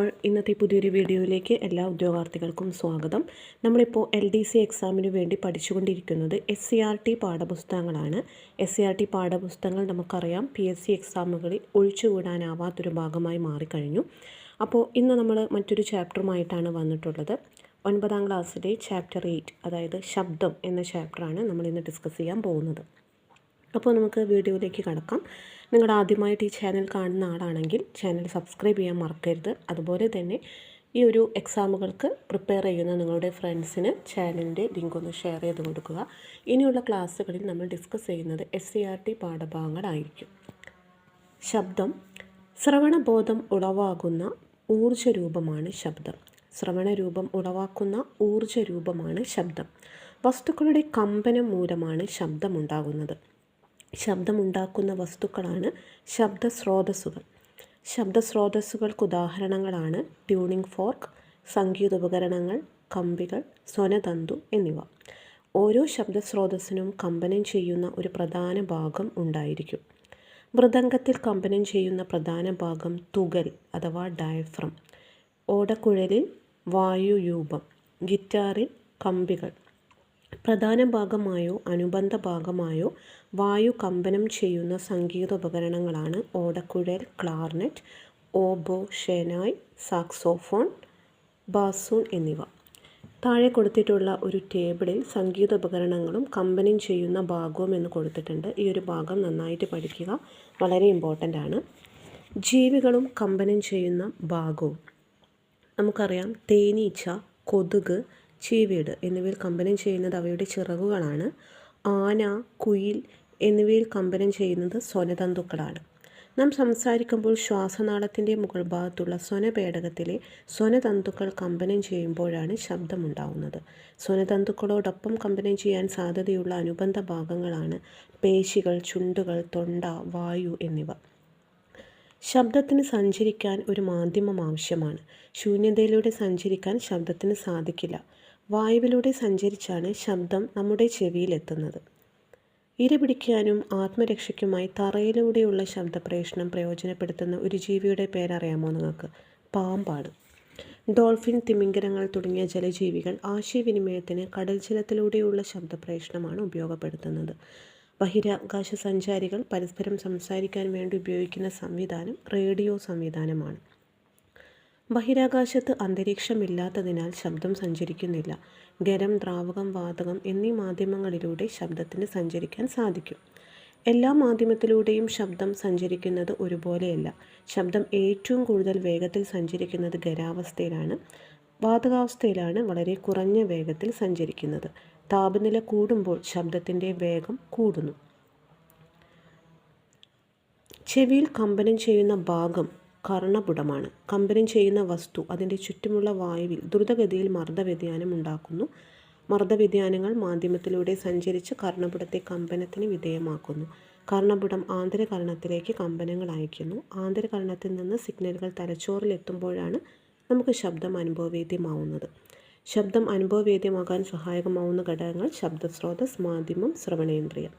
All, ഇന്നത്തെ പുതിയൊരു വീഡിയോയിലേക്ക് എല്ലാ ഉദ്യോഗാർത്ഥികൾക്കും സ്വാഗതം. നമ്മളിപ്പോൾ LDC എക്സാമിന് വേണ്ടി പഠിച്ചുകൊണ്ടിരിക്കുന്നത് SCRT പാഠപുസ്തകങ്ങളാണ്. SCRT പാഠപുസ്തകങ്ങൾ നമുക്കറിയാം PSC എക്സാമുകളിൽ ഒഴിച്ചുകൂടാനാവാത്തൊരു ഭാഗമായി മാറിക്കഴിഞ്ഞു. അപ്പോൾ ഇന്ന് നമ്മൾ മറ്റൊരു ചാപ്റ്ററുമായിട്ടാണ് വന്നിട്ടുള്ളത്. 9ാം ക്ലാസ്സിലെ ചാപ്റ്റർ 8, അതായത് ശബ്ദം എന്ന ചാപ്റ്ററാണ് നമ്മൾ ഇന്ന് ഡിസ്കസ് ചെയ്യാൻ പോകുന്നത്. അപ്പോൾ നമുക്ക് വീഡിയോയിലേക്ക് കടക്കാം. നിങ്ങൾ ആദ്യമായിട്ട് ഈ ചാനൽ കാണുന്ന ആളാണെങ്കിൽ ചാനൽ സബ്സ്ക്രൈബ് ചെയ്യാൻ മറക്കരുത്. അതുപോലെ തന്നെ ഈ ഒരു എക്സാമുകൾക്ക് പ്രിപ്പയർ ചെയ്യുന്ന നിങ്ങളുടെ ഫ്രണ്ട്സിന് ചാനലിൻ്റെ ലിങ്ക് ഒന്ന് ഷെയർ ചെയ്ത് കൊടുക്കുക. ഇനിയുള്ള ക്ലാസ്സുകളിൽ നമ്മൾ ഡിസ്കസ് ചെയ്യുന്നത് SCRT പാഠഭാഗങ്ങളായിരിക്കും. ശബ്ദം. ശ്രവണബോധം ഉളവാകുന്ന ഊർജ്ജരൂപമാണ് ശബ്ദം. ശ്രവണരൂപം ഉളവാക്കുന്ന ഊർജ്ജരൂപമാണ് ശബ്ദം. വസ്തുക്കളുടെ കമ്പനം മൂലമാണ് ശബ്ദമുണ്ടാകുന്നത്. ശബ്ദമുണ്ടാക്കുന്ന വസ്തുക്കളാണ് ശബ്ദസ്രോതസ്സുകൾ. ശബ്ദസ്രോതസ്സുകൾക്ക് ഉദാഹരണങ്ങളാണ് ട്യൂണിംഗ് ഫോർക്ക്, സംഗീതോപകരണങ്ങൾ, കമ്പികൾ, സ്വനതന്തു എന്നിവ. ഓരോ ശബ്ദസ്രോതസ്സിനും കമ്പനം ചെയ്യുന്ന ഒരു പ്രധാന ഭാഗം ഉണ്ടായിരിക്കും. മൃദംഗത്തിൽ കമ്പനം ചെയ്യുന്ന പ്രധാന ഭാഗം തുകൽ അഥവാ ഡയഫ്രം. ഓടക്കുഴലിൽ വായുയൂപം, ഗിറ്റാറിൽ കമ്പികൾ. പ്രധാന ഭാഗമായോ അനുബന്ധ ഭാഗമായോ വായു കമ്പനം ചെയ്യുന്ന സംഗീതോപകരണങ്ങളാണ് ഓടക്കുഴൽ, ക്ലാർനെറ്റ്, ഓബോ, ഷെനായ്, സാക്സോഫോൺ, ബാസൂൺ എന്നിവ. താഴെ കൊടുത്തിട്ടുള്ള ഒരു ടേബിളിൽ സംഗീതോപകരണങ്ങളും കമ്പനം ചെയ്യുന്ന ഭാഗവും എന്ന് കൊടുത്തിട്ടുണ്ട്. ഈ ഒരു ഭാഗം നന്നായിട്ട് പഠിക്കുക, വളരെ ഇമ്പോർട്ടൻ്റ് ആണ്. ജീവികളും കമ്പനം ചെയ്യുന്ന ഭാഗവും നമുക്കറിയാം. തേനീച്ച, കൊതുക്, ചീവീട് എന്നിവയിൽ കമ്പനം ചെയ്യുന്നത് അവയുടെ ചിറകുകളാണ്. ആന, കുയിൽ എന്നിവയിൽ കമ്പനം ചെയ്യുന്നത് സ്വനതന്തുക്കളാണ്. നാം സംസാരിക്കുമ്പോൾ ശ്വാസനാളത്തിൻ്റെ മുകൾ ഭാഗത്തുള്ള സ്വനപേടകത്തിലെ സ്വനതന്തുക്കൾ കമ്പനം ചെയ്യുമ്പോഴാണ് ശബ്ദമുണ്ടാവുന്നത്. സ്വനതന്തുക്കളോടൊപ്പം കമ്പനം ചെയ്യാൻ സാധ്യതയുള്ള അനുബന്ധ ഭാഗങ്ങളാണ് പേശികൾ, ചുണ്ടുകൾ, തൊണ്ട, വായു എന്നിവ. ശബ്ദത്തിന് സഞ്ചരിക്കാൻ ഒരു മാധ്യമം ആവശ്യമാണ്. ശൂന്യതയിലൂടെ സഞ്ചരിക്കാൻ ശബ്ദത്തിന് സാധിക്കില്ല. വായുവിലൂടെ സഞ്ചരിച്ചാണ് ശബ്ദം നമ്മുടെ ചെവിയിലെത്തുന്നത്. ഇരപിടിക്കാനും ആത്മരക്ഷയ്ക്കുമായി തറയിലൂടെയുള്ള ശബ്ദപ്രേഷണം പ്രയോജനപ്പെടുത്തുന്ന ഒരു ജീവിയുടെ പേരറിയാമോ നിങ്ങൾക്ക്? പാമ്പാണ്. ഡോൾഫിൻ, തിമിംഗലങ്ങൾ തുടങ്ങിയ ജലജീവികൾ ആശയവിനിമയത്തിന് കടൽ ജലത്തിലൂടെയുള്ള ശബ്ദപ്രേഷണമാണ് ഉപയോഗപ്പെടുത്തുന്നത്. ബഹിരാകാശ സഞ്ചാരികൾ പരസ്പരം സംസാരിക്കാൻ വേണ്ടി ഉപയോഗിക്കുന്ന സംവിധാനം റേഡിയോ സംവിധാനമാണ്. ബഹിരാകാശത്ത് അന്തരീക്ഷമില്ലാത്തതിനാൽ ശബ്ദം സഞ്ചരിക്കുന്നില്ല. ഖരം, ദ്രാവകം, വാതകം എന്നീ മാധ്യമങ്ങളിലൂടെ ശബ്ദത്തിന് സഞ്ചരിക്കാൻ സാധിക്കും. എല്ലാ മാധ്യമത്തിലൂടെയും ശബ്ദം സഞ്ചരിക്കുന്നത് ഒരുപോലെയല്ല. ശബ്ദം ഏറ്റവും കൂടുതൽ വേഗത്തിൽ സഞ്ചരിക്കുന്നത് ഖരാവസ്ഥയിലാണ്. വാതകാവസ്ഥയിലാണ് വളരെ കുറഞ്ഞ വേഗത്തിൽ സഞ്ചരിക്കുന്നത്. താപനില കൂടുമ്പോൾ ശബ്ദത്തിൻ്റെ വേഗം കൂടുന്നു. ചെവിയിൽ കമ്പനം ചെയ്യുന്ന ഭാഗം കർണപുടമാണ്. കമ്പനം ചെയ്യുന്ന വസ്തു അതിൻ്റെ ചുറ്റുമുള്ള വായുവിൽ ദ്രുതഗതിയിൽ മർദ്ദവ്യതിയാനം ഉണ്ടാക്കുന്നു. മർദ്ദവ്യതിയാനങ്ങൾ മാധ്യമത്തിലൂടെ സഞ്ചരിച്ച് കർണപുടത്തെ കമ്പനത്തിന് വിധേയമാക്കുന്നു. കർണപുടം ആന്തരകർണത്തിലേക്ക് കമ്പനങ്ങൾ അയക്കുന്നു. ആന്തരകർണത്തിൽ നിന്ന് സിഗ്നലുകൾ തലച്ചോറിൽ എത്തുമ്പോഴാണ് നമുക്ക് ശബ്ദം അനുഭവവേദ്യമാവുന്നത്. ശബ്ദം അനുഭവവേദ്യമാകാൻ സഹായകമാവുന്ന ഘടകങ്ങൾ ശബ്ദസ്രോതസ്, മാധ്യമം, ശ്രവണേന്ദ്രിയം.